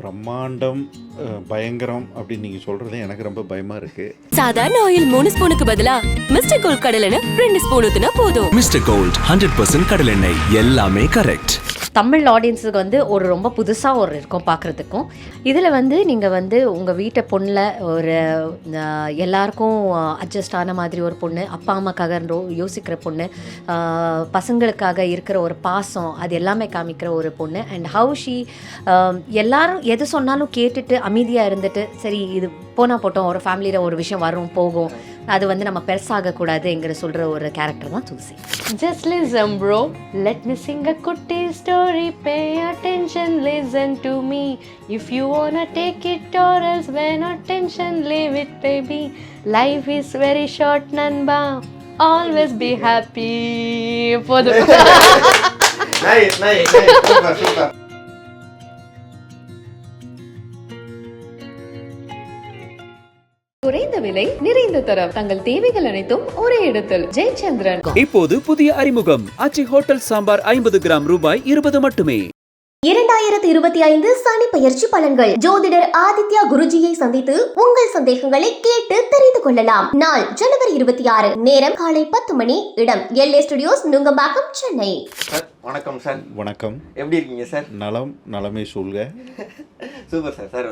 பிரம்மாண்டம், பயங்கரம் அப்படின்னு நீங்க சொல்றது எனக்கு ரொம்ப பயமா இருக்கு. சாதாரண ஆயில் 3 ஸ்பூனுக்கு பதிலா மிஸ்டர் கோல்ட் கடலெண்ணெய் 2 ஸ்பூன் ஊத்துனா போதும். மிஸ்டர் கோல்ட் 100% கடலெண்ணெய், எல்லாமே கரெக்ட். தமிழ் ஆடியன்ஸுக்கு ஒரு ரொம்ப புதுசாக இருக்கும் பார்க்குறதுக்கும். இதில் நீங்கள் உங்கள் வீட்டை பொண்ணில் ஒரு எல்லாருக்கும் அட்ஜஸ்ட் ஆன மாதிரி ஒரு பொண்ணு, அப்பா அம்மாக்காக யோசிக்கிற பொண்ணு, பசங்களுக்காக இருக்கிற ஒரு பாசம், அது எல்லாமே காமிக்கிற ஒரு பொண்ணு. அண்ட் ஹவு ஷி எல்லாரும் எது சொன்னாலும் கேட்டுட்டு அமைதியாக இருந்துட்டு, சரி இது போனால் போட்டோம், ஒரு ஃபேமிலியில் ஒரு விஷயம் வரும் போகும், அது நம்ம பெருசாகக்கூடாதுங்கிற சொல்கிற ஒரு கேரக்டர் தான் தூசி. Just listen bro, let me sing a kutti story, pay attention, listen to me. If you wanna take it or else pay no attention, leave it baby. Life is very short nanba, always be happy. Nice, super. குறைந்த விலை, நிறைந்த தரம், தங்கள் தேவைகள் அனைத்தும் ஒரே இடத்தில். ஜெயச்சந்திரன். இப்போது புதிய அறிமுகம் ஆச்சி ஹோட்டல் சாம்பார் 50 கிராம் ரூபாய் 20 மட்டுமே. 2025 சனி பெயர்ச்சி பலன்கள். ஜோதிடர் ஆதித்யா குருஜியை சந்தித்து உங்கள் சந்தேகங்களை கேட்டு தெரிந்து கொள்ளலாம். நாள் ஜனவரி 26, நேரம் காலை 10 மணி, இடம் எல்ஏ ஸ்டுடியோஸ், நுங்கம்பாக்கம், சென்னை. சார் வணக்கம் சார். வணக்கம். எப்படி இருக்கீங்க சார்? நலமே சொல்க. Super sir. சார்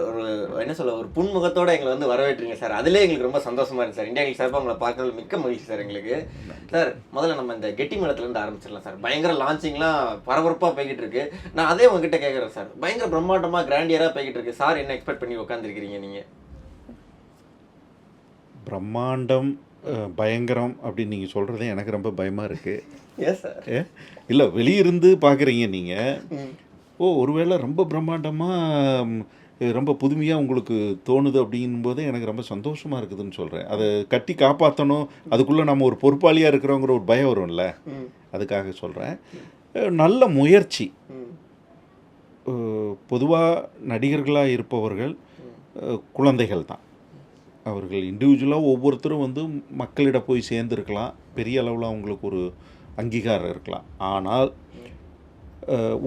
ஒரு புன்முகத்தோட எங்களை வரவேற்றீங்க சார். அதிலே எங்களுக்கு ரொம்ப சந்தோஷமா இருக்கு சார். இந்தியா சார்பாக உங்களை பார்க்கறது மிக்க மகிழ்ச்சி சார் எங்களுக்கு. சார் முதல்ல நம்ம இந்த கெட்டி மேளத்துலேருந்து ஆரம்பிச்சிடலாம் சார். பயங்கர லான்ச்சிங்லாம் பரபரப்பாக போய்கிட்டு இருக்கு. நான் அதே உங்ககிட்ட கேட்குறேன் சார். பயங்கர பிரம்மாண்டமாக கிராண்டியராக போய்கிட்டு இருக்கு சார். என்ன எக்ஸ்பெக்ட் பண்ணி உட்காந்துருக்கிறீங்க நீங்கள்? பிரம்மாண்டம், பயங்கரம் அப்படின்னு நீங்கள் சொல்கிறது எனக்கு ரொம்ப பயமாக இருக்குது. Yes sir. இல்லை, வெளியிருந்து பார்க்குறீங்க நீங்கள். ஒருவேளை ரொம்ப பிரம்மாண்டமாக ரொம்ப புதுமையாக உங்களுக்கு தோணுது அப்படிங்கும்போது எனக்கு ரொம்ப சந்தோஷமாக இருக்குதுன்னு சொல்கிறேன். அதை கட்டி காப்பாற்றணும், அதுக்குள்ளே நம்ம ஒரு பொறுப்பாளியாக இருக்கிறோங்கிற ஒரு பயம் வரும்ல, அதுக்காக சொல்கிறேன். நல்ல முயற்சி. பொதுவாக நடிகர்களாக இருப்பவர்கள் குழந்தைகள் தான். அவர்கள் இண்டிவிஜுவலாக ஒவ்வொருத்தரும் மக்களிடம் போய் சேர்ந்துருக்கலாம், பெரிய அளவில் அவங்களுக்கு ஒரு அங்கீகாரம் இருக்கலாம். ஆனால்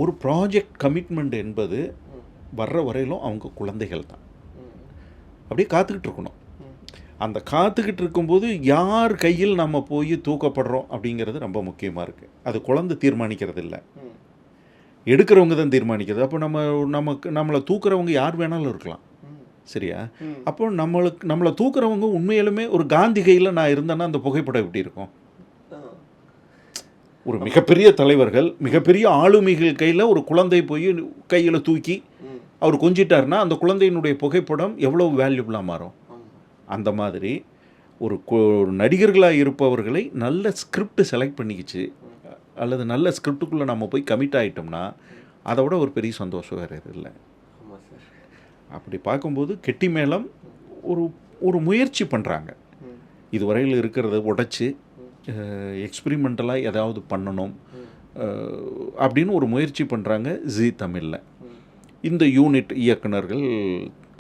ஒரு ப்ராஜெக்ட் கமிட்மெண்ட் என்பது வர்ற வரையிலும் அவங்க குழந்தைகள் தான். அப்படியே காத்துக்கிட்டு இருக்கணும். அந்த காத்துக்கிட்டு இருக்கும்போது யார் கையில் நம்ம போய் தூக்கப்படுறோம் அப்படிங்கிறது ரொம்ப முக்கியமாக இருக்குது. அது குழந்தை தீர்மானிக்கிறது இல்லை, எடுக்கிறவங்க தான் தீர்மானிக்கிறது. அப்போ நம்மளை தூக்குறவங்க யார் வேணாலும் இருக்கலாம், சரியா? அப்போ நம்மளை தூக்குறவங்க உண்மையிலுமே ஒரு காந்தி கையில் நான் இருந்தேன்னா அந்த புகைப்படம் எப்படி இருக்கும்? ஒரு மிகப்பெரிய தலைவர்கள், மிகப்பெரிய ஆளுமைகள் கையில் ஒரு குழந்தை போய் கையில் தூக்கி அவர் கொஞ்சிட்டார்னா அந்த குழந்தையினுடைய புகைப்படம் எவ்வளோ வேல்யூபிளாக மாறும். அந்த மாதிரி ஒரு நடிகர்களாக இருப்பவர்களை நல்ல ஸ்கிரிப்ட் செலக்ட் பண்ணிக்கிச்சு, அல்லது நல்ல ஸ்கிரிப்டுக்குள்ளே நம்ம போய் கமிட் ஆகிட்டோம்னா அதை விட ஒரு பெரிய சந்தோஷம் வேறு எதுவும் இல்லை. அப்படி பார்க்கும்போது கெட்டி மேளம் ஒரு முயற்சி பண்ணுறாங்க. இதுவரையில் இருக்கிறத உடைச்சி எக்ஸ்பிரிமெண்டலாக ஏதாவது பண்ணணும் அப்படின்னு ஒரு முயற்சி பண்ணுறாங்க ஜீ தமிழில். இந்த யூனிட் இயக்குனர்கள்,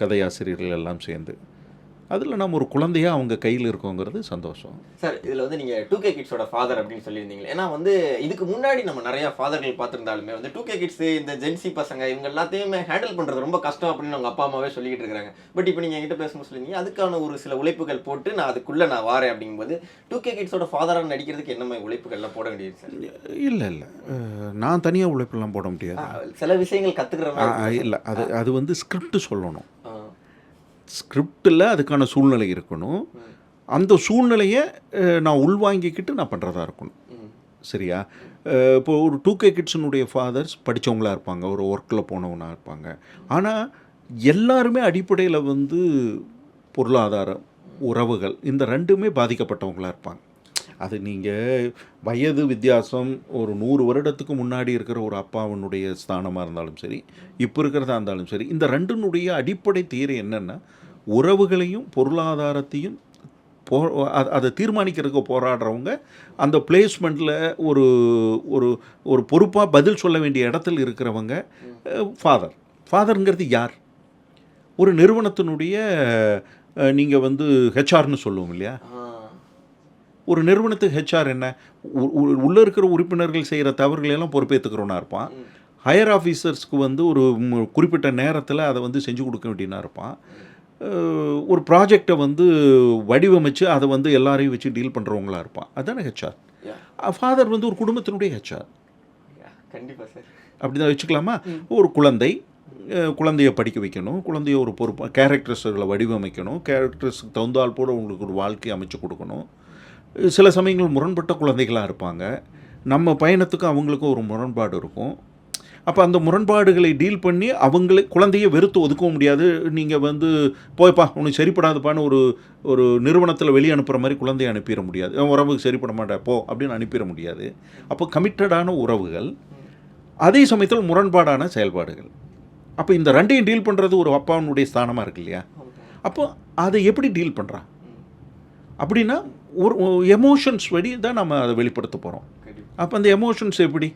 கதையாசிரியர்கள் எல்லாம் சேர்ந்து அதில் நம்ம ஒரு குழந்தையாக அவங்க கையில் இருக்கோங்கிறது சந்தோஷம் சார். இதில் நீங்கள் 2K கிட்ஸோட ஃபாதர் அப்படின்னு சொல்லியிருந்தீங்களே. ஏன்னா இதுக்கு முன்னாடி நம்ம நிறையா ஃபாதர்கள் பார்த்துருந்தாலுமே 2K கிட்ஸ், இந்த ஜென்சி பசங்க, இவங்க எல்லாத்தையுமே ஹேண்டில் பண்ணுறது ரொம்ப கஷ்டம் அப்படின்னு அவங்க அப்பா அம்மாவே சொல்லிக்கிட்டு இருக்காங்க. பட் இப்போ நீங்கள் என்கிட்ட பேசணும்னு சொல்லியிருந்தீங்க, அதுக்கான ஒரு சில உழைப்புகள் போட்டு நான் அதுக்குள்ளே வாரேன் அப்படிங்கும்போது 2K கிட்ஸோட ஃபாதராக நடிக்கிறதுக்கு என்ன மாதிரி உழைப்புகள்லாம் போட வேண்டியது சார்? இல்லை, நான் தனியாக உழைப்பெல்லாம் போட முடியாது. சில விஷயங்கள் கற்றுக்கிற இல்லை, அது ஸ்கிரிப்ட் சொல்லணும். ஸ்கிரிப்டில் அதுக்கான சூழ்நிலை இருக்கணும். அந்த சூழ்நிலையை நான் உள்வாங்கிக்கிட்டு நான் பண்ணுறதா இருக்கணும், சரியா? இப்போ ஒரு 2K கிட்ஸினுடைய ஃபாதர்ஸ் படித்தவங்களாக இருப்பாங்க, ஒரு ஒர்க்கில் போனவங்களாக இருப்பாங்க. ஆனால் எல்லாருமே அடிப்படையில் பொருளாதார உறவுகள் இந்த ரெண்டுமே பாதிக்கப்பட்டவங்களாக இருப்பாங்க. அது நீங்கள் வயது வித்தியாசம் ஒரு 100 வருடத்துக்கு முன்னாடி இருக்கிற ஒரு அப்பாவினுடைய ஸ்தானமாக இருந்தாலும் சரி, இப்போ இருக்கிறதா இருந்தாலும் சரி, இந்த ரெண்டினுடைய அடிப்படை தீரை என்னென்னா உறவுகளையும் பொருளாதாரத்தையும் அதை தீர்மானிக்கிறதுக்கு போராடுறவங்க, அந்த பிளேஸ்மெண்ட்டில் ஒரு ஒரு ஒரு பொறுப்பாக பதில் சொல்ல வேண்டிய இடத்துல இருக்கிறவங்க ஃபாதருங்கிறது யார்? ஒரு நிறுவனத்தினுடைய நீங்கள் ஹெச்ஆர்னு சொல்லுவோம் இல்லையா? ஒரு நிறுவனத்துக்கு ஹெச்ஆர் என்ன? உள்ளே இருக்கிற உறுப்பினர்கள் செய்கிற தவறுகளெல்லாம் பொறுப்பேற்றுக்கிறோன்னா இருப்பான். ஹையர் ஆஃபீஸர்ஸ்க்கு வந்து ஒரு குறிப்பிட்ட நேரத்தில் அதை வந்து செஞ்சு கொடுக்க வேண்டியனா இருப்பான். ஒரு ப்ராஜெக்டை வந்து வடிவமைச்சு அதை வந்து எல்லாரையும் வச்சு டீல் பண்ணுறவங்களா இருப்பான். அதுதானே ஹெச்ஆர். ஃபாதர் வந்து ஒரு குடும்பத்தினுடைய ஹெச்ஆர். கண்டிப்பாக சார். அப்படி தான் வச்சுக்கலாமா? ஒரு குழந்தைய படிக்க வைக்கணும், குழந்தைய ஒரு பொறுப்பு கேரக்டர்ஸுகளை வடிவமைக்கணும், கேரக்டர்ஸுக்கு தகுந்தால் போல உங்களுக்கு ஒரு வாழ்க்கையை அமைச்சு கொடுக்கணும். சில சமயங்கள் முரண்பட்ட குழந்தைகளாக இருப்பாங்க. நம்ம பயணத்துக்கும் அவங்களுக்கும் ஒரு முரண்பாடு இருக்கும். அப்போ அந்த முரண்பாடுகளை டீல் பண்ணி குழந்தைய வெறுத்து ஒதுக்கவும் முடியாது. நீங்கள் வந்து போய்ப்பா உனக்கு சரிப்படாதுப்பான்னு ஒரு நிறுவனத்தில் வெளியே அனுப்புகிற மாதிரி குழந்தைய அனுப்பிட முடியாது. உறவுக்கு சரிப்பட மாட்டேன் போ அப்படின்னு அனுப்பிட முடியாது. அப்போ கமிட்டடான உறவுகள், அதே சமயத்தில் முரண்பாடான செயல்பாடுகள். அப்போ இந்த ரெண்டையும் டீல் பண்ணுறது ஒரு அப்பாவுடைய ஸ்தானமாக இருக்கு இல்லையா? அப்போ அதை எப்படி டீல் பண்ணுறான் அப்படின்னா ஒரு எமோஷன்ஸ் வழி தான் நம்ம அதை வெளிப்படுத்த போகிறோம். அப்போ அந்த எமோஷன்ஸ் எப்படி?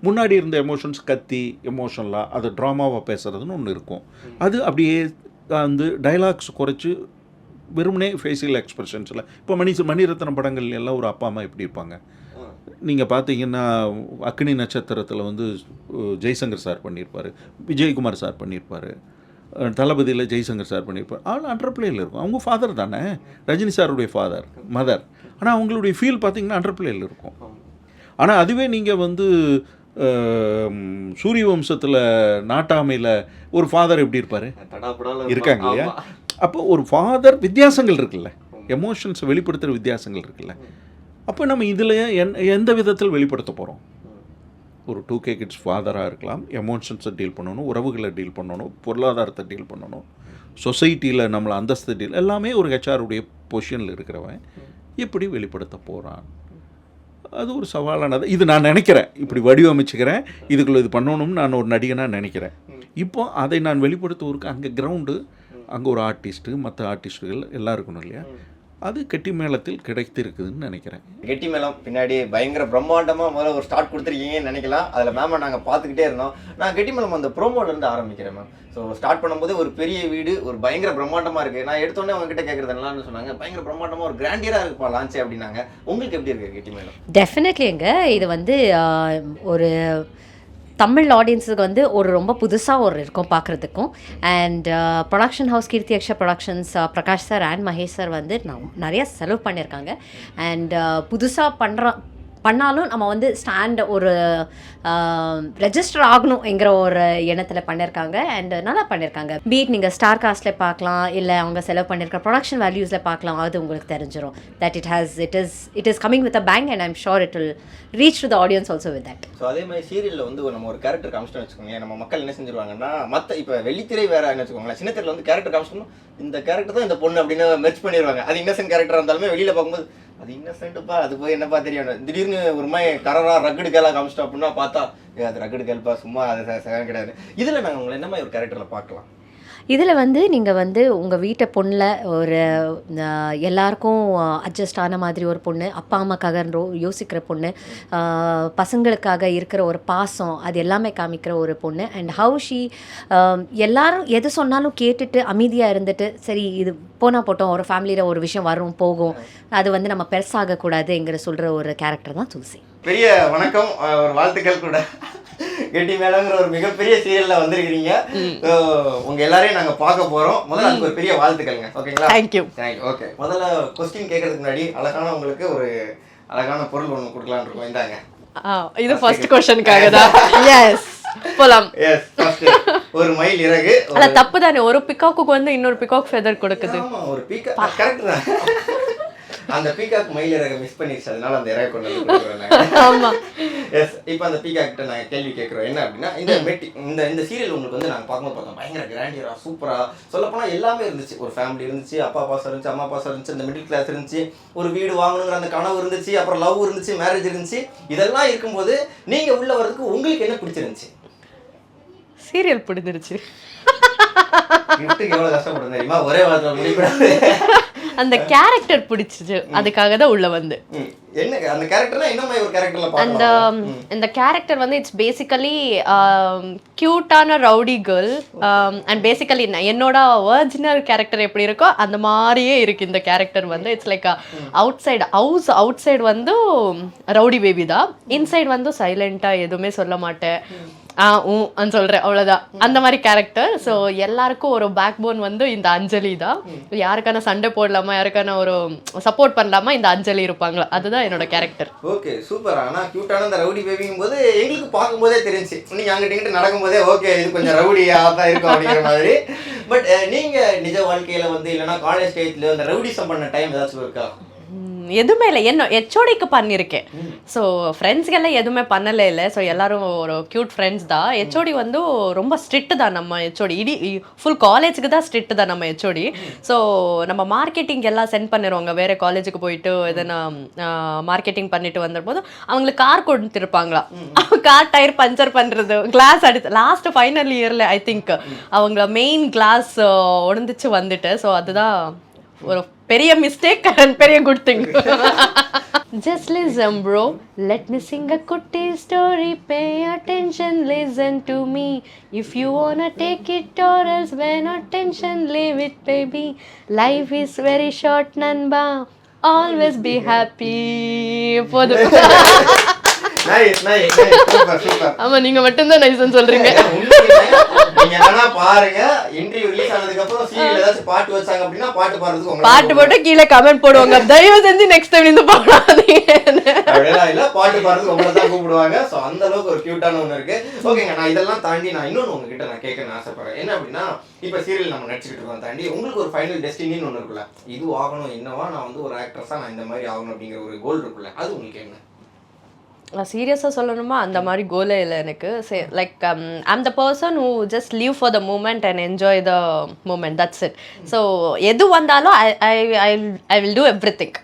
முன்னாடி இருந்த எமோஷன்ஸ் கத்தி எமோஷனலாக அதை ட்ராமாவாக பேசுகிறதுன்னு ஒன்று இருக்கும். அது அப்படியே வந்து டைலாக்ஸ் குறைச்சி வெறுமனே ஃபேஷியல் எக்ஸ்பிரஷன்ஸில் இப்போ மணிரத்னம் படங்கள் எல்லாம் ஒரு அப்பா அம்மா எப்படி இருப்பாங்க நீங்கள் பார்த்தீங்கன்னா, அக்னி நட்சத்திரத்தில் வந்து ஜெய்சங்கர் சார் பண்ணியிருப்பார், விஜயகுமார் சார் பண்ணியிருப்பார், தளபதியில் ஜெய்சங்கர் சார் பண்ணியிருப்பார். ஆள் அண்டர் பிளேயில் இருக்கும். அவங்க ஃபாதர் தானே, ரஜினி சாருடைய மதர். ஆனால் அவங்களுடைய ஃபீல் பார்த்தீங்கன்னா அண்டர் பிளேயில் இருக்கும். ஆனால் அதுவே நீங்கள் வந்து சூரிய வம்சத்தில் நாட்டாமையில் ஒரு ஃபாதர் எப்படி இருப்பார் இருக்காங்க இல்லையா? அப்போ ஒரு ஃபாதர் வித்தியாசங்கள் இருக்குல்ல, எமோஷன்ஸை வெளிப்படுத்துகிற வித்தியாசங்கள் இருக்குல்ல. அப்போ நம்ம இதில் எந்த விதத்தில் வெளிப்படுத்த போகிறோம்? ஒரு 2K கிட்ஸ் ஃபாதராக இருக்கலாம், எமோஷன்ஸை டீல் பண்ணணும், உறவுகளை டீல் பண்ணணும், பொருளாதாரத்தை டீல் பண்ணணும், சொசைட்டியில் நம்மளை அந்தஸ்து டீல் எல்லாமே ஒரு ஹெச்ஆருடைய பொசிஷனில் இருக்கிறவன் எப்படி வெளிப்படுத்த போகிறான்? அது ஒரு சவாலானது. இது நான் நினைக்கிறேன், இப்படி வடிவமைச்சுக்கிறேன், இதுக்குள்ளே இது பண்ணணும்னு நான் ஒரு நடிகனாக நினைக்கிறேன். இப்போ அதை நான் வெளிப்படுத்துவதற்கு அங்கே கிரவுண்டு, அங்கே ஒரு ஆர்டிஸ்ட்டு, மற்ற ஆர்டிஸ்ட்டுகள் எல்லாம் இருக்கணும் இல்லையா? அது கெட்டி மேளத்தில் கிடைத்திருக்குதுன்னு நினைக்கிறேன். கெட்டி மேளம் பின்னாடி பயங்கர பிரம்மாண்டமாக முதல்ல ஒரு ஸ்டார்ட் கொடுத்துருக்கீங்கன்னு நினைக்கலாம். அதில் மேமை நாங்கள் பார்த்துக்கிட்டே இருந்தோம். நான் கெட்டி மேளம் அந்த ப்ரோமோலேருந்து ஆரம்பிக்கிறேன் மேம். ஸோ ஸ்டார்ட் பண்ணும்போது ஒரு பெரிய வீடு, ஒரு பயங்கர பிரம்மாண்டமாக இருக்குது. நான் எடுத்தோடனே அவங்ககிட்ட கேட்குறது என்னன்னு சொன்னாங்க, பயங்கர பிரம்மாண்டமாக ஒரு கிராண்டியராக இருக்குப்பா லான்ச்சே அப்படின்னாங்க. உங்களுக்கு எப்படி இருக்குது கெட்டி மேளம்? டெஃபினெட்லிங்க. இது வந்து ஒரு தமிழ் ஆடியன்ஸுக்கு வந்து ஒரு ரொம்ப புதுசாக இருக்கும் பார்க்குறதுக்கும். And production house Keerthi Aksha productions, Prakash sir and Mahesh sir வந்து நிறைய செலவு பண்ணியிருக்காங்க. அண்ட் புதுசாக பண்ணாலும் நம்ம வந்து ஒரு ரெஜிஸ்டர் ஆகணுங்கிற ஒரு எண்ணத்தில் பண்ணியிருக்காங்க. அண்ட் நல்லா பண்ணியிருக்காங்க. பீட் நீங்கள் ஸ்டார் காஸ்ட்டில் பார்க்கலாம், இல்லை அவங்க செலவு பண்ணியிருக்க ப்ரொடக்ஷன் வேல்யூஸில் பார்க்கலாம். அது உங்களுக்கு தெரிஞ்சிடும் that it is coming with a bang and I'm sure it will reach to the audience also with that. So அதே மாதிரி சீரியலில் வந்து நம்ம ஒரு கேரக்டர் காமிச்சிட்டோம்னு வச்சுக்கோங்க, நம்ம மக்கள் என்ன செஞ்சிருவாங்கன்னா, மற்ற இப்போ வெள்ளித்திரை வேறு வச்சுக்கோங்களேன், சின்னத்திரையில் வந்து கேரக்டர் காமிச்சிட்டோம், இந்த கேரக்டர் தான் இந்த பொண்ணு அப்படின்னு மெர்ச் பண்ணிடுவாங்க. அது இன்னசென்ட் கேரக்டராக இருந்தாலுமே வெளியில் பார்க்கும்போது அது இன்னசென்ட்டுப்பா, அது போய் என்னப்பா தெரியும், திடீர்னு ஒரு மாதிரி கரராக ரக்கடு கேலாக காமிச்சிட்டோம் அப்படின்னா பார்த்தா அது ரக்கடு கேள்ப்பா, சும்மா அது கிடையாது. இதில் நாங்கள் உங்களை என்ன மாதிரி ஒரு கேரக்டரில் பார்க்கலாம்? இதில் வந்து நீங்கள் வந்து உங்கள் வீட்டை பொண்ணில் ஒரு எல்லாருக்கும் அட்ஜஸ்ட் ஆன மாதிரி ஒரு பொண்ணு, அப்பா அம்மாக்காக யோசிக்கிற பொண்ணு, பசங்களுக்காக இருக்கிற ஒரு பாசம், அது எல்லாமே காமிக்கிற ஒரு பொண்ணு. அண்ட் ஹவு ஷி எல்லாரும் எது சொன்னாலும் கேட்டுட்டு அமைதியாக இருந்துட்டு, சரி இது போனால் போட்டோம், ஒரு ஃபேமிலியில் ஒரு விஷயம் வரும் போகும், அது வந்து நம்ம பெருசாகக்கூடாதுங்கிற சொல்கிற ஒரு கேரக்டர் தான் துளசி. பெரிய வணக்கம், ஒரு வாழ்த்துக்கள் கூட. கெட்டி மேளம்ங்கிற ஒரு மிகப்பெரிய சீரியல்ல வந்திருக்கிறீங்க. உங்க எல்லாரையும் நாங்க பார்க்க போறோம். முதல்ல அதுக்கு ஒரு பெரிய வாழ்த்துக்கள்ங்க. ஓகேங்களா? தேங்க்யூ. ஓகே, முதல்ல கொஸ்டின் கேட்கறதுக்கு முன்னாடி அழகான உங்களுக்கு ஒரு அழகான பொருள் ஒன்று கொடுக்கலான்னு இருக்கோம். இந்தாங்க. இது ஃபர்ஸ்ட் क्वेश्चनக்காக தான். எஸ் போலாம். எஸ், ஃபர்ஸ்ட் ஒரு மயில் இறகு. அத தப்பு தானே, ஒரு பிகாக்குக்கு வந்து இன்னொரு பிகாக் ஃபெதர் கொடுக்குது. ஆமா, ஒரு பீகாக் கரெக்ட் தான். அந்த பீகாக் மயில் இறக மிஸ் பண்ணிடுச்சு, அதனால அந்த இறக கொண்டு வந்து கொடுக்குறேன். ஆமா, எஸ். இப்போ அந்த பீகாக் கிட்ட நான் கேள்வி கேட்குறோம், என்ன அப்படின்னா, இந்த சீரியல் உங்களுக்கு வந்து நாங்கள் பார்க்கும்போது பார்த்தோம், பயங்கர கிராண்டியரா சூப்பரா, சொல்லப்போனால் எல்லாமே இருந்துச்சு. ஒரு ஃபேமிலி இருந்துச்சு, அப்பா பாசம் இருந்துச்சு, அம்மா பாசம் இருந்துச்சு, அந்த மிடில் கிளாஸ் இருந்துச்சு, ஒரு வீடு வாங்கணுங்கிற அந்த கனவு இருந்துச்சு, அப்புறம் லவ் இருந்துச்சு, மேரேஜ் இருந்துச்சு. இதெல்லாம் இருக்கும்போது நீங்க உள்ள வரதுக்கு உங்களுக்கு என்ன பிடிச்சிருந்துச்சு? சீரியல் பிடிச்சிருச்சு. எவ்வளவு கஷ்டப்படும் தெரியுமா, ஒரே வாரத்தில் முடிக்கூடாது. அந்த கேரக்டர் பிடிச்சிச்சு, அதுக்காக தான் உள்ள வந்து. என்ன அந்த கேரக்டர்னா என்ன மாதிரி ஒரு கேரக்டர்ல பார்க்கலாம்? இந்த கேரக்டர் வந்து இட்ஸ் பேசிக்கலி கியூட்டான ரவுடி கேர்ள். அண்ட் பேசிக்கலி என்னோட ஒரிஜினல் கேரக்டர் எப்படி இருக்கோ அந்த மாதிரியே இருக்கு இந்த கேரக்டர் வந்து. இட்ஸ் லைக் அவுட் சைடு வந்து ரவுடி பேபி தான், இன்சைட் வந்து சைலண்டா எதுவுமே சொல்ல மாட்டேன். சொல்றேன் அவ்வளவுதான். அந்த மாதிரி கேரக்டர். ஸோ எல்லாருக்கும் ஒரு பேக் போன் வந்து இந்த அஞ்சலி தான். யாருக்கான சண்டை போடலாமா, யாருக்கான ஒரு சப்போர்ட் பண்ணலாமா, இந்த அஞ்சலி இருப்பாங்களா, அதுதான் என்னோட கேரக்டர். Okay super. ஆனால் க்யூட்டான இந்த ரவுடி பேபிங்கும் போது எங்களுக்கு பார்க்கும்போதே தெரிஞ்சு நீங்கள் அங்கிட்ட நடக்கும்போதே ஓகே இது கொஞ்சம் ரவுடியாக தான் இருக்கும் அப்படிங்கிற மாதிரி. பட் நீங்கள் நிஜ வாழ்க்கையில் வந்து இல்லைன்னா காலேஜ் ஸ்டேஜில் அந்த ரவுடிசம் பண்ண டைம் ஏதாச்சும் இருக்கா? எதுவுமே இல்லை. என்ன ஹெச்ஓடிக்கு பண்ணியிருக்கேன். ஸோ ஃப்ரெண்ட்ஸ்கெல்லாம் எதுவுமே பண்ணலை இல்லை. ஸோ எல்லாரும் ஒரு க்யூட் ஃப்ரெண்ட்ஸ் தான். ஹெச்ஓடி வந்து ரொம்ப ஸ்ட்ரிக்ட் தான் நம்ம ஹெச்ஓடி. ஃபுல் காலேஜுக்கு தான் ஸ்ட்ரிக்ட் தான் நம்ம ஹெச்ஓடி. ஸோ நம்ம மார்க்கெட்டிங் எல்லாம் சென்ட் பண்ணிடுவாங்க. வேறு காலேஜுக்கு போயிட்டு எதனா மார்க்கெட்டிங் பண்ணிட்டு வந்தபோது அவங்களுக்கு கார் கொடுத்துருப்பாங்களா, கார் டயர் பஞ்சர் பண்ணுறது, கிளாஸ் அடித்து லாஸ்ட் ஃபைனல் இயரில் ஐ திங்க் அவங்கள மெயின் கிளாஸ் உடந்துச்சு வந்துட்டு. ஸோ அதுதான் ஒரு பெரிய மிஸ்டேக் அண்ட் பெரிய good thing. Just listen bro, let me sing a kutti story, pay attention, listen to me. If you wanna take it or else pay no attention, leave it baby. Life is very short nanba, always be happy. Nice nice super super. ஆமா நீங்க மட்டும் தான் நைஸ்னு சொல்றீங்க. நீங்க என்னன்னா பாருங்க, interview release ஆனதுக்கு அப்புறம் சீரியல் ஏதாச்சும் பாட்டு வச்சாங்க அப்படின்னா பாட்டு பாடுறதுக்கு உங்களுக்கு பாட்டு போட்டு கீழே கமெண்ட் போடுவாங்க, தயவு செஞ்சு நெக்ஸ்ட் டைம் இந்த பாடாதீங்க. அப்படிலாம் இல்ல, பாட்டு பாடுறதுக்கு உங்களை தான் கூப்பிடுவாங்க. ஸோ அந்த அளவுக்கு ஒரு கியூட்டான ஒன்று இருக்கு. ஓகேங்க, நான் இதெல்லாம் தாண்டி நான் இன்னொன்று உங்ககிட்ட நான் கேட்கணும்னு ஆசைப்படுறேன். என்ன அப்படின்னா இப்போ சீரியல் நம்ம நடிச்சுக்கிட்டு இருக்கோம் தாண்டி உங்களுக்கு ஒரு ஃபைனல் டெஸ்டினின்னு ஒன்று இருக்குல்ல, இது ஆகணும் என்னவா நான் வந்து ஒரு ஆக்ட்ரஸா நான் இந்த மாதிரி ஆகணும் அப்படிங்கிற ஒரு கோல் இருக்குல்ல, அது உங்களுக்கு என்ன? நான் சீரியஸாக சொல்லணுமா, அந்த மாதிரி கோலே இல்லை எனக்கு. Like I'm the person who just leave for the moment and enjoy the moment, that's it. So எது வந்தாலும் I will do everything.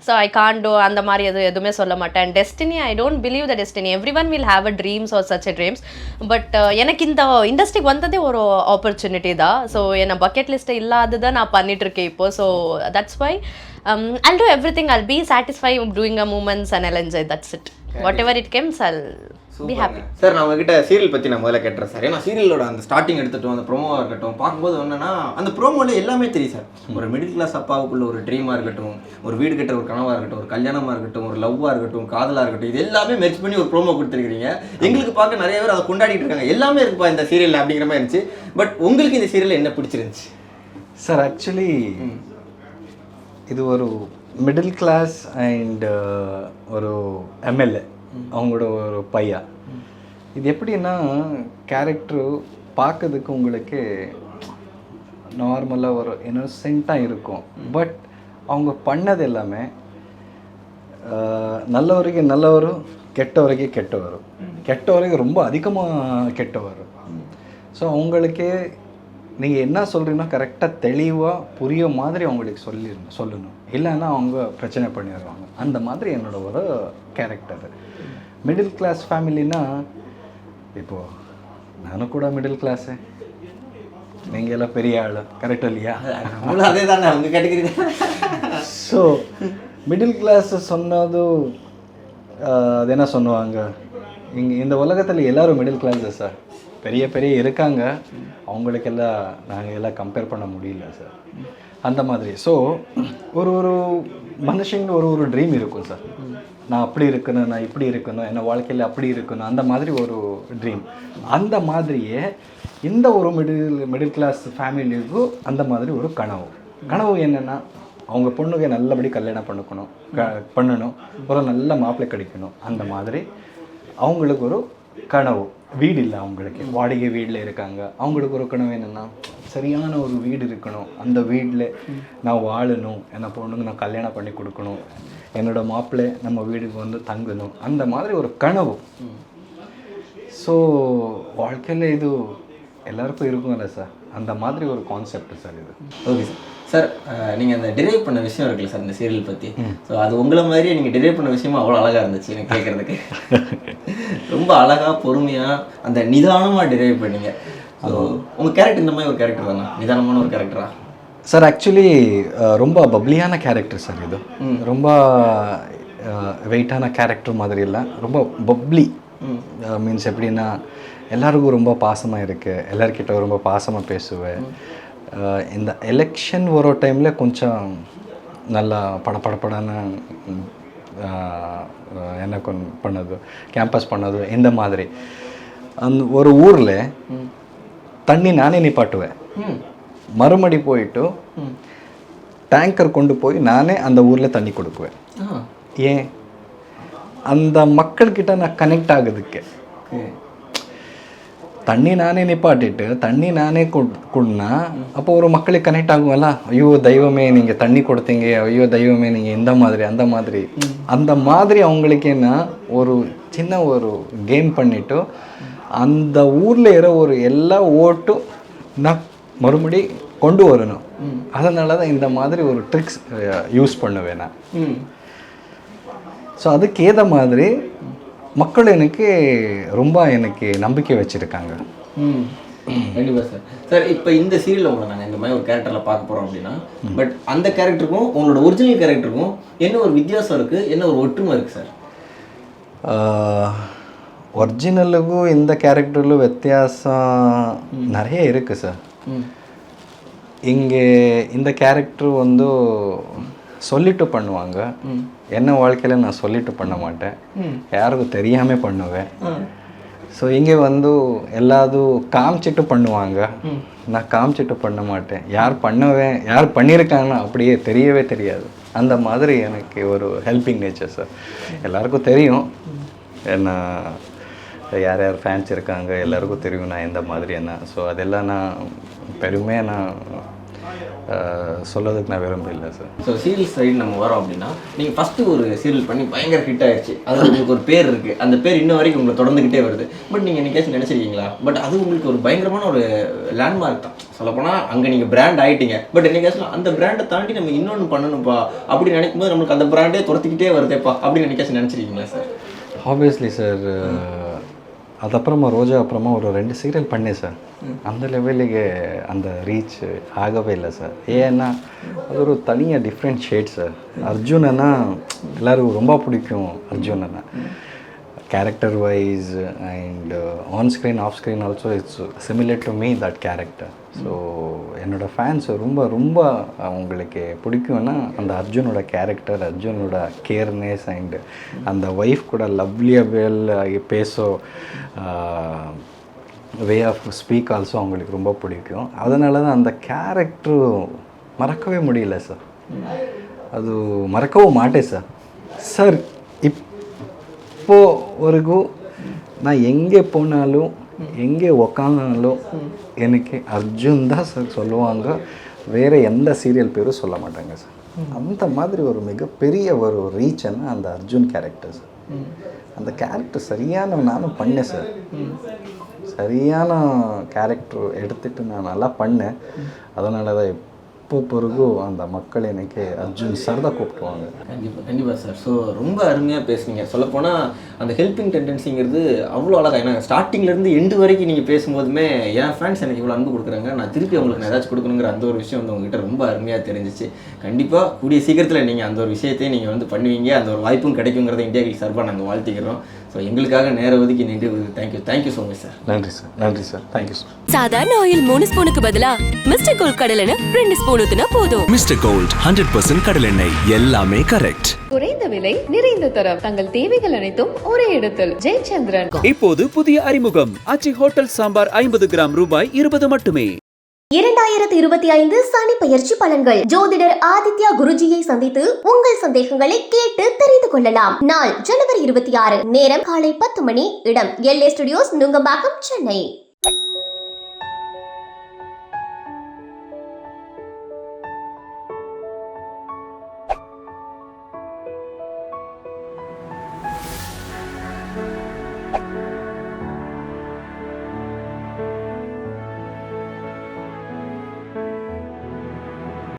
So I can do அந்த மாதிரி எதுவுமே சொல்ல மாட்டேன். Destiny, I don't believe the destiny. Everyone will have a dreams or such a dreams. But எனக்கு இந்த இண்டஸ்ட்ரிக்கு வந்ததே ஒரு ஆப்பர்ச்சுனிட்டி தான். ஸோ என்னை பக்கெட் லிஸ்ட்டு இல்லாததான் நான் பண்ணிட்டு இருக்கேன் இப்போ. So that's why I'll do everything. I'll be satisfied doing a moments and I'll enjoy. That's it. Whatever it comes, I'll be happy. Sir நான் உங்ககிட்ட சீரியல் பற்றி நான் முதல்ல கேட்டுறேன் சார். ஏன்னா சீரியலோட அந்த ஸ்டார்டிங் எடுத்துட்டோம், அந்த ப்ரோமோவாக இருக்கட்டும், பார்க்கும்போது என்னன்னா அந்த ப்ரோமோவில் எல்லாமே தெரியும் சார். ஒரு மிடில் கிளாஸ் அப்பாவுக்குள்ள ஒரு ட்ரீமாக இருக்கட்டும், ஒரு வீடு கட்ட ஒரு கனவாக இருக்கட்டும், ஒரு கல்யாணமாக இருக்கட்டும், ஒரு லவ்வாக இருக்கட்டும், காதலாக இருக்கட்டும், இது எல்லாமே மெர்ஜ் பண்ணி ஒரு ப்ரோமோ கொடுத்துருக்கீங்க. எங்களுக்கு பார்க்க நிறைய பேர் அதை கொண்டாடிட்டு இருக்காங்க. எல்லாமே இருக்குப்பா இந்த சீரியல் அப்படிங்கிற மாதிரி இருந்துச்சு. பட் உங்களுக்கு இந்த சீரியல் என்ன பிடிச்சிருந்துச்சு சார்? ஆக்சுவலி இது ஒரு மிடில் கிளாஸ் அண்ட் ஒரு எம்எல்ஏ அவங்களோட ஒரு பையா. இது எப்படின்னா கேரக்டரு பார்க்கறதுக்கு உங்களுக்கு நார்மலாக ஒரு இன்னோசென்ட்டாக இருக்கும். பட் அவங்க பண்ணது எல்லாமே நல்லவருக்கு நல்லவர், கெட்டவருக்கு கெட்டவர், கெட்டவருக்கு ரொம்ப அதிகமாக கெட்டவர். ஸோ அவங்களுக்கே நீங்கள் என்ன சொல்கிறீங்கன்னா கரெக்டாக தெளிவாக புரிய மாதிரி அவங்களுக்கு சொல்லணும். இல்லைன்னா அவங்க பிரச்சனை பண்ணிடுவாங்க. அந்த மாதிரி என்னோட ஒரு கேரக்டர். மிடில் கிளாஸ் ஃபேமிலின்னா இப்போது நானும் கூட மிடில் கிளாஸு, நீங்கள் எல்லாம் பெரிய ஆள், கரெக்டாக இல்லையா? அதே தானே அவங்க கேட்டகரி. ஸோ மிடில் கிளாஸ் சொன்னதும் அது என்ன சொல்லுவாங்க, இங்கே இந்த உலகத்தில் எல்லோரும் மிடில் கிளாஸு சார். பெரிய பெரிய இருக்காங்க, அவங்களுக்கெல்லாம் நாங்கள் எல்லாம் கம்பேர் பண்ண முடியல சார். அந்த மாதிரி. ஸோ ஒரு ஒரு மனுஷங்க ஒரு ட்ரீம் இருக்கும் சார். நான் அப்படி இருக்கணும், நான் இப்படி இருக்கணும், என்ன வாழ்க்கையில் அப்படி இருக்கணும், அந்த மாதிரி ஒரு ட்ரீம். அந்த மாதிரியே இந்த ஒரு மிடில் கிளாஸ் ஃபேமிலிக்கும் அந்த மாதிரி ஒரு கனவு என்னென்னா அவங்க பொண்ணுக்கு நல்லபடி கல்யாணம் பண்ணணும், ஒரு நல்ல மாப்பிள்ளை கிடைக்கணும். அந்த மாதிரி அவங்களுக்கு ஒரு கனவு. வீடு இல்லை அவங்களுக்கு, வாடகை வீட்டில் இருக்காங்க. அவங்களுக்கு ஒரு கனவு என்னென்னா சரியான ஒரு வீடு இருக்கணும், அந்த வீட்டில் நான் வாழணும், என்ன பொண்ணுங்க நான் கல்யாணம் பண்ணி கொடுக்கணும், என்னோடய மாப்பிள்ளை நம்ம வீட்டுக்கு வந்து தங்கணும், அந்த மாதிரி ஒரு கனவு. ஸோ வாழ்க்கையில் இது எல்லாருக்கும் இருக்கும்ல சார், அந்த மாதிரி ஒரு கான்செப்ட் சார் இது. ஓகே சார், நீங்கள் அந்த டிரைவ் பண்ண விஷயம் இருக்குல்ல சார் இந்த சீரியல் பற்றி. ஸோ அது உங்களை மாதிரியே நீங்கள் டிரைவ் பண்ண விஷயமும் அவ்வளோ அழகாக இருந்துச்சு எனக்கு கேட்குறதுக்கு. ரொம்ப அழகாக பொறுமையாக அந்த நிதானமாக டிரைவ் பண்ணீங்க. ஸோ உங்கள் கேரக்டர் இந்த மாதிரி ஒரு கேரக்டர் தானே, நிதானமான ஒரு கேரக்டரா சார்? ஆக்சுவலி ரொம்ப பப்ளியான கேரக்டர் சார் இது. ரொம்ப வெயிட்டான கேரக்டர் மாதிரி இல்லை, ரொம்ப பப்ளி. மீன்ஸ் எப்படின்னா எல்லாருக்கும் ரொம்ப பாசமாக இருக்குது, எல்லாருக்கிட்ட ரொம்ப பாசமாக பேசுவேன். இந்த எலெக்ஷன் வர டைமில் கொஞ்சம் நல்லா படப்படன்னு என்ன பண்ணது, கேம்பஸ் பண்ணது, இந்த மாதிரி. அந்த ஒரு ஊரில் தண்ணி நானே நிப்பாட்டுவேன், மறுபடி போயிட்டு டேங்கர் கொண்டு போய் நானே அந்த ஊரில் தண்ணி கொடுக்குவேன். ஏன்? அந்த மக்கள்கிட்ட நான் கனெக்ட் ஆகுதுக்கு. தண்ணி நானே நிப்பாட்டிட்டு தண்ணி நானே கொடுனா அப்போ ஒரு மக்களுக்கு கனெக்ட் ஆகும்ல. ஐயோ தெய்வமே நீங்கள் தண்ணி கொடுத்தீங்க, ஐயோ தெய்வமே நீங்கள் இந்த மாதிரி அந்த மாதிரி அவங்களுக்கு என்ன ஒரு சின்ன ஒரு கேம் பண்ணிவிட்டு அந்த ஊரில் இருக்கிற ஒரு எல்லா ஓட்டும் நான் மறுபடி கொண்டு வரணும். அதனால தான் இந்த மாதிரி ஒரு ட்ரிக்ஸ் யூஸ் பண்ணுவேன் நான். ஸோ அதுக்கேற்ற மாதிரி மக்கள் எனக்கு ரொம்ப நம்பிக்கை வச்சுருக்காங்க. கண்டிப்பாக சார். சார் இப்போ இந்த சீரியலில் உங்களை நாங்கள் இந்த மாதிரி ஒரு கேரக்டரில் பார்க்க போகிறோம் அப்படின்னா, பட் அந்த கேரக்டருக்கும் உங்களோட ஒரிஜினல் கேரக்டருக்கும் என்ன ஒரு வித்தியாசம் இருக்குது, என்ன ஒரு ஒற்றுமை இருக்குது சார்? ஒரிஜினலுக்கும் இந்த கேரக்டரிலும் வித்தியாசம் நிறைய இருக்குது சார். இங்கே இந்த கேரக்டர் வந்து சொல்லிட்டு பண்ணுவாங்க, என்ன வாழ்க்கையில் நான் சொல்லிட்டு பண்ண மாட்டேன், யாருக்கும் தெரியாமல் பண்ணுவேன். ஸோ இங்கே வந்து எல்லாதும் காமிச்சிட்டு பண்ணுவாங்க, நான் காமிச்சிட்டு பண்ண மாட்டேன். யார் பண்ணியிருக்காங்கன்னா அப்படியே தெரியவே தெரியாது. அந்த மாதிரி எனக்கு ஒரு ஹெல்பிங் நேச்சர் சார். எல்லாருக்கும் தெரியும் என்ன, யார் யார் ஃபேன்ஸ் இருக்காங்க எல்லாருக்கும் தெரியும் நான் எந்த மாதிரி என்ன. ஸோ அதெல்லாம் நான் பெருமையாக நான் சொல்லதுக்கு நான் விரும்பல சார். ஸோ சீரியல் சைடு நம்ம வரோம் அப்படின்னா, நீங்கள் ஃபஸ்ட்டு ஒரு சீரியல் பண்ணி பயங்கர ஹிட் ஆகிடுச்சு, அது உங்களுக்கு ஒரு பேர் இருக்குது, அந்த பேர் இன்ன வரைக்கும் உங்களை தொடர்ந்துக்கிட்டே வருது. பட் நீங்கள் என்னைக்காச்சும் நினச்சிருக்கீங்களா? பட் அது உங்களுக்கு ஒரு பயங்கரமான ஒரு லேண்ட்மார்க் தான் சொல்லப்போனால். அங்கே நீங்கள் பிராண்ட் ஆகிட்டீங்க, பட் என்னைக்காச்சும் அந்த பிராண்டை தாண்டி நம்ம இன்னொன்று பண்ணணும்ப்பா அப்படின்னு நினைக்கும் போது நம்மளுக்கு அந்த பிராண்டே துரத்திக்கிட்டே வருதேப்பா அப்படின்னு என்னைக்காச்சும் நினச்சிருக்கீங்களா சார்? Obviously sir. அதுக்கப்புறமா ரோஜா அப்புறமா ஒரு 2 சீரியல் பண்ணேன் சார். அந்த லெவலுக்கு அந்த ரீச் ஆகவே இல்லை சார். ஏன்னா அது ஒரு தனியாக டிஃப்ரெண்ட் ஷேட் சார். அர்ஜுனன்னா எல்லோருக்கும் ரொம்ப பிடிக்கும். அர்ஜுனன்னா character wise and on screen off screen also it's similar to me that character. So என்னோடய ஃபேன்ஸ் ரொம்ப ரொம்ப அவங்களுக்கு பிடிக்கும்னா அந்த அர்ஜுனோட கேரக்டர், அர்ஜுனோட கேர்னஸ் அண்ட் அந்த ஒய்ஃப் கூட லவ்லியாக பேசோ வே ஆஃப் ஸ்பீக் ஆல்சோ அவங்களுக்கு ரொம்ப பிடிக்கும். அதனால தான் அந்த கேரக்டரு மறக்கவே முடியல சார். அது மறக்கவும் மாட்டேன் சார். சார் இப்போ வரைக்கும் நான் எங்கே போனாலும் எங்கே உக்காந்தாலும் எனக்கு அர்ஜுன் தான் சார் சொல்லுவாங்க, வேறு எந்த சீரியல் பேரும் சொல்ல மாட்டாங்க சார். அந்த மாதிரி ஒரு மிகப்பெரிய ஒரு ரீச்னா அந்த அர்ஜுன் கேரக்டர் சார். அந்த கேரக்டர் சரியான நானும் பண்ணேன் சார். சரியான கேரக்டர் எடுத்துகிட்டு நான் நல்லா பண்ணேன். அதனால தான் இப்போ பிறகு அந்த மக்கள் எனக்கு அர்ஜுன் சார் தான் கூப்பிட்டுவாங்க. கண்டிப்பாக சார். ஸோ ரொம்ப அருமையாக பேசுனீங்க. சொல்லப்போனால் அந்த ஹெல்பிங் டெண்டன்சிங்கிறது அவ்வளோ அழகாக, ஏன்னா ஸ்டார்டிங்லேருந்து எண்டு வரைக்கும் நீங்கள் பேசும்போதுமே என் ஃபேன்ஸ் எனக்கு இவ்வளோ அன்பு கொடுக்குறாங்க, நான் திருப்பி அவங்களுக்கு நான் ஏதாச்சும் கொடுக்கணுங்கிற அந்த ஒரு விஷயம் வந்து உங்ககிட்ட ரொம்ப அருமையாக தெரிஞ்சிச்சு. கண்டிப்பாக கூடிய சீக்கிரத்தில் நீங்கள் அந்த ஒரு விஷயத்தையும் நீங்கள் வந்து பண்ணுவீங்க, அந்த ஒரு வாய்ப்பும் கிடைக்குங்கிறத இந்தியா கிளிக் சார்பாக நாங்கள் வாழ்த்திக்கிறோம். ஸோ எங்களுக்காக நேரம் ஒதுக்கி நின்று தேங்க்யூ ஸோ மச் சார். நன்றி சார். நன்றி சார். Thank you sir. சாதாரண ஆயில் 3 ஸ்பூனுக்கு பதிலா மிஸ்டர் கோல்ட் கடலெண்ணெய் 2 ஸ்பூன் ஊத்துனா போதும். மிஸ்டர் கோல்ட் 100% கடலெண்ணெய், எல்லாமே கரெக்ட். குறைந்த விலை நிறைந்த தரம், தங்கள் தேவைகள் அனைத்தும் ஒரே இடத்தில். ஜெயச்சந்திரன். இப்போது புதிய அறிமுகம் ஆச்சி ஹோட்டல் சாம்பார் 50 கிராம் ரூபாய் 20 மட்டுமே. 2025 சனி பெயர்ச்சி பலன்கள். ஜோதிடர் ஆதித்யா குருஜியை சந்தித்து உங்கள் சந்தேகங்களை கேட்டு தெரிந்து கொள்ளலாம். நாள் ஜனவரி 26, நேரம் காலை 10 மணி, இடம் LA ஸ்டுடியோஸ், நுங்கம்பாக்கம், சென்னை.